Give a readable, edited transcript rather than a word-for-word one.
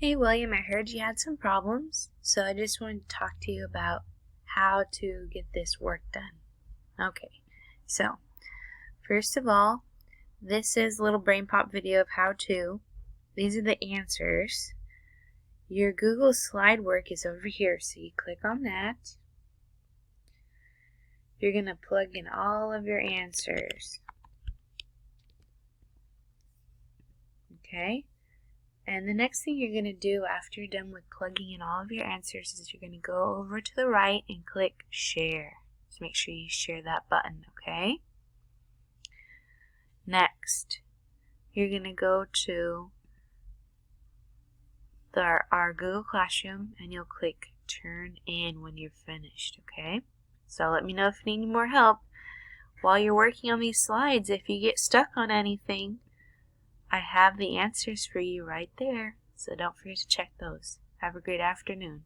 Hey William, I heard you had some problems, so I just wanted to talk to you about how to get this work done. Okay, so first of all, this is a little brain pop video of how to. These are the answers. Your Google slide work is over here, so you click on that. You're going to plug in all of your answers. Okay? And the next thing you're going to do after you're done with plugging in all of your answers is you're going to go over to the right and click Share. So make sure you share that button, okay? Next, you're going to go to our Google Classroom and you'll click Turn In when you're finished, okay? So let me know if you need any more help. While you're working on these slides, if you get stuck on anything, I have the answers for you right there, so don't forget to check those. Have a great afternoon.